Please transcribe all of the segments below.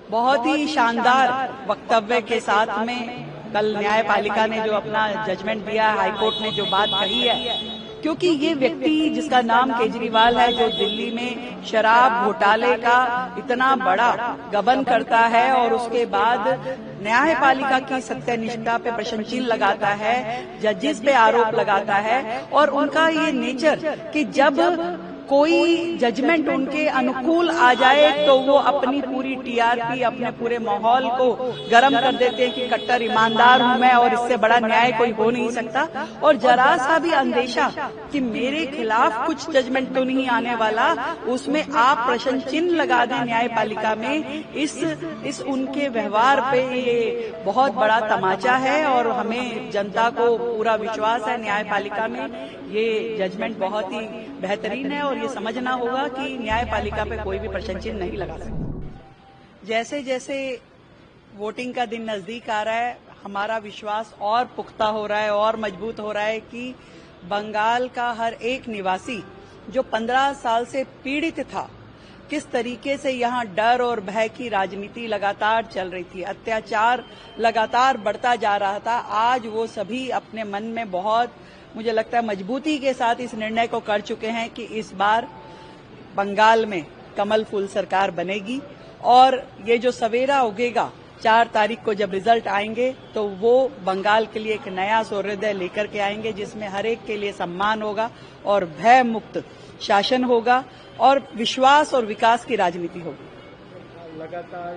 बहुत ही शानदार वक्तव्य के साथ में कल न्यायपालिका ने जो अपना जजमेंट दिया, हाईकोर्ट ने जो बात कही है, क्योंकि ये व्यक्ति जिसका नाम केजरीवाल है, जो दिल्ली में शराब घोटाले का इतना बड़ा गबन करता है और उसके बाद न्यायपालिका की सत्यनिष्ठा पे प्रश्न चिन्ह लगाता है, जजेस पे आरोप लगाता है और उनका ये नेचर कि जब कोई जजमेंट उनके अनुकूल आ जाए तो वो अपनी पूरी टीआरपी, अपने पूरे माहौल को गर्म कर देते हैं कि कट्टर ईमानदार हूं मैं और इससे बड़ा न्याय कोई हो नहीं सकता। और जरा सा भी अंदेशा कि मेरे खिलाफ कुछ जजमेंट तो नहीं आने वाला, उसमें आप प्रश्न चिन्ह लगा दें न्यायपालिका में, इस उनके व्यवहार पे ये बहुत बड़ा तमाचा है। और हमें जनता को पूरा विश्वास है न्यायपालिका में, ये जजमेंट बहुत ही बेहतरीन है और ये समझना होगा कि न्यायपालिका पे कोई भी प्रश्न चिन्ह नहीं लगा सकता। जैसे जैसे वोटिंग का दिन नजदीक आ रहा है, हमारा विश्वास और पुख्ता हो रहा है और मजबूत हो रहा है कि बंगाल का हर एक निवासी जो 15 साल से पीड़ित था, किस तरीके से यहाँ डर और भय की राजनीति लगातार चल रही थी, अत्याचार लगातार बढ़ता जा रहा था, आज वो सभी अपने मन में बहुत, मुझे लगता है, मजबूती के साथ इस निर्णय को कर चुके हैं कि इस बार बंगाल में कमल फूल सरकार बनेगी। और ये जो सवेरा उगेगा 4 तारीख को जब रिजल्ट आएंगे तो वो बंगाल के लिए एक नया सूर्योदय लेकर के आएंगे, जिसमें हर एक के लिए सम्मान होगा और भय मुक्त शासन होगा और विश्वास और विकास की राजनीति होगी। लगातार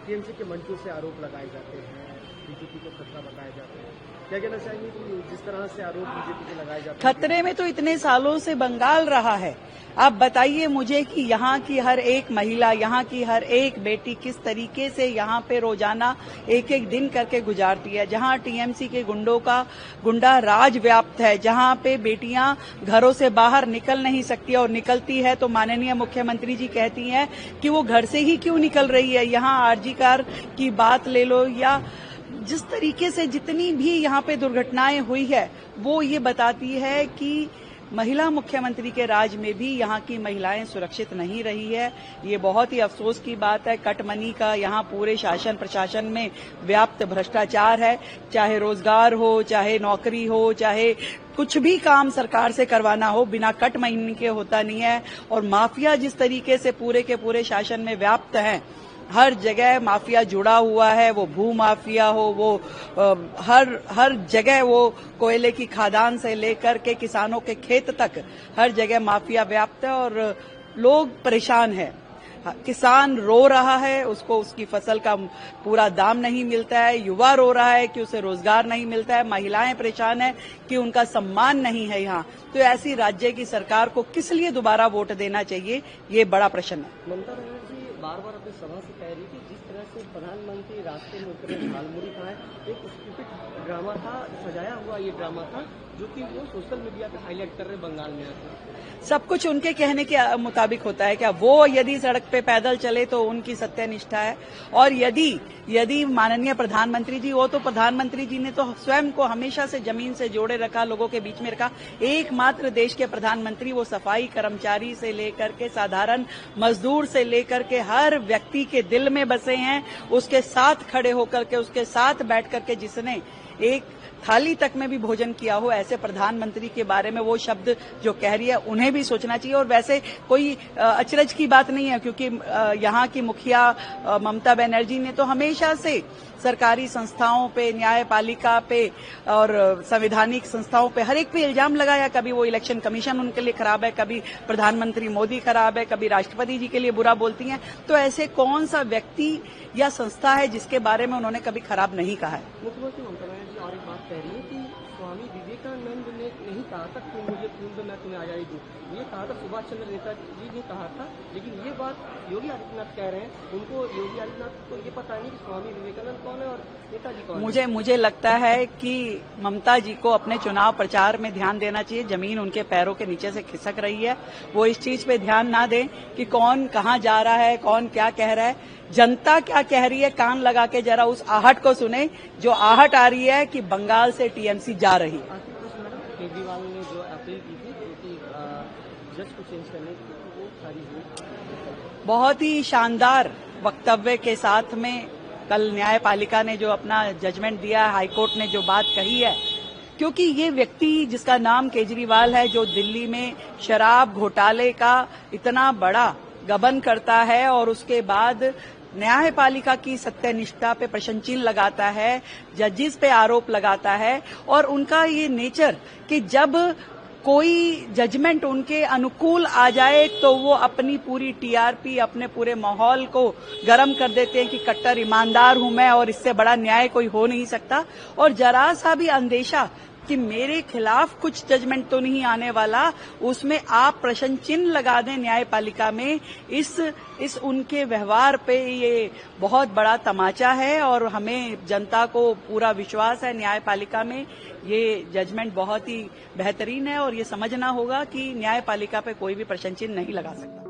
टीएमसी के मंचों से आरोप लगाए जाते हैं, बीजेपी को खतरा बताए जाते हैं, क्या कहना चाहिए कि जिस तरह से आरोप बीजेपी के लगाए जाते हैं? खतरे में तो इतने सालों से बंगाल रहा है। आप बताइए मुझे कि यहाँ की हर एक महिला, यहाँ की हर एक बेटी किस तरीके से यहाँ पे रोजाना एक एक दिन करके गुजारती है, जहाँ टीएमसी के गुंडों का गुंडा राज व्याप्त है, जहाँ पे बेटियां घरों से बाहर निकल नहीं सकती और निकलती है तो माननीय मुख्यमंत्री जी कहती हैं कि वो घर से ही क्यों निकल रही है। यहाँ आरजी कार की बात ले लो या जिस तरीके से जितनी भी यहाँ पे दुर्घटनाएं हुई है, वो ये बताती है कि महिला मुख्यमंत्री के राज में भी यहाँ की महिलाएं सुरक्षित नहीं रही है। ये बहुत ही अफसोस की बात है। कटमनी का यहाँ पूरे शासन प्रशासन में व्याप्त भ्रष्टाचार है, चाहे रोजगार हो, चाहे नौकरी हो, चाहे कुछ भी काम सरकार से करवाना हो, बिना कट मनी के होता नहीं है। और माफिया जिस तरीके से पूरे के पूरे शासन में व्याप्त है, हर जगह माफिया जुड़ा हुआ है, वो भू माफिया हो, वो हर जगह वो कोयले की खादान से लेकर के किसानों के खेत तक हर जगह माफिया व्याप्त है और लोग परेशान है। किसान रो रहा है, उसको उसकी फसल का पूरा दाम नहीं मिलता है, युवा रो रहा है कि उसे रोजगार नहीं मिलता है, महिलाएं परेशान है कि उनका सम्मान नहीं है यहाँ। तो ऐसी राज्य की सरकार को किस लिए दोबारा वोट देना चाहिए, ये बड़ा प्रश्न है। ममता बनर्जी बार-बार अपनी सभा से कह रही थी जिस तरह से प्रधानमंत्री रास्ते में उतरे, झालमुड़ी कहा है, एक स्टूपिड ड्रामा था, सजाया हुआ ये ड्रामा था जो कि वो सोशल मीडिया पे हाईलाइट कर रहे बंगाल में आकर। सब कुछ उनके कहने के मुताबिक होता है क्या? वो यदि सड़क पे पैदल चले तो उनकी सत्यनिष्ठा है, और यदि माननीय प्रधानमंत्री जी, वो तो प्रधानमंत्री जी ने तो स्वयं को हमेशा से जमीन से जोड़े रखा, लोगों के बीच में रखा। एकमात्र देश के प्रधानमंत्री, वो सफाई कर्मचारी से लेकर के साधारण मजदूर से लेकर के हर व्यक्ति के दिल में बसे हैं। उसके साथ खड़े होकर के, उसके साथ बैठ करके जिसने एक थाली तक में भी भोजन किया हो, ऐसे प्रधानमंत्री के बारे में वो शब्द जो कह रही है, उन्हें भी सोचना चाहिए। और वैसे कोई अचरज की बात नहीं है, क्योंकि यहाँ की मुखिया ममता बनर्जी ने तो हमेशा से सरकारी संस्थाओं पे, न्यायपालिका पे और संवैधानिक संस्थाओं पे हर एक पे इल्जाम लगाया। कभी वो इलेक्शन कमीशन उनके लिए खराब है, कभी प्रधानमंत्री मोदी खराब है, कभी राष्ट्रपति जी के लिए बुरा बोलती हैं। तो ऐसे कौन सा व्यक्ति या संस्था है जिसके बारे में उन्होंने कभी खराब नहीं कहा है? मुख्यमंत्री ममता बनर्जी और एक बात कह रही है कि स्वामी विवेकानंद ने नहीं कहा था कि मुझे खून दो मैं तुम्हें आजादी दूं, ये कहा था सुभाष चंद्र नेताजी ने कहा था। लेकिन ये बात योगी आदित्यनाथ कह रहे हैं, उनको योगी आदित्यनाथ को ये पता नहीं कि स्वामी विवेकानंद कौन है और नेताजी कौन है। मुझे लगता है कि ममता जी को अपने चुनाव प्रचार में ध्यान देना चाहिए। जमीन उनके पैरों के नीचे से खिसक रही है, वो इस चीज पे ध्यान ना दें कि कौन कहाँ जा रहा है, कौन क्या कह रहा है। जनता क्या कह रही है, कान लगा के जरा उस आहट को सुने, जो आहट आ रही है कि बंगाल से टीएमसी जा रही है। केजरीवाल ने जो अपील की थी कि जज को चेंज करने की, वो खारिज हुई। बहुत ही शानदार वक्तव्य के साथ में कल न्यायपालिका ने जो अपना जजमेंट दिया है, हाईकोर्ट ने जो बात कही है, क्योंकि ये व्यक्ति जिसका नाम केजरीवाल है, जो दिल्ली में शराब घोटाले का इतना बड़ा गबन करता है और उसके बाद न्यायपालिका की सत्यनिष्ठा पे प्रश्न चिन्ह लगाता है, जजेस पे आरोप लगाता है, और उनका ये नेचर कि जब कोई जजमेंट उनके अनुकूल आ जाए तो वो अपनी पूरी टीआरपी, अपने पूरे माहौल को गर्म कर देते हैं कि कट्टर ईमानदार हूं मैं और इससे बड़ा न्याय कोई हो नहीं सकता। और जरा सा भी अंदेशा कि मेरे खिलाफ कुछ जजमेंट तो नहीं आने वाला, उसमें आप प्रश्न चिन्ह लगा दें न्यायपालिका में, इस उनके व्यवहार पे ये बहुत बड़ा तमाचा है। और हमें जनता को पूरा विश्वास है न्यायपालिका में, ये जजमेंट बहुत ही बेहतरीन है और ये समझना होगा कि न्यायपालिका पे कोई भी प्रश्न चिन्ह नहीं लगा सकता।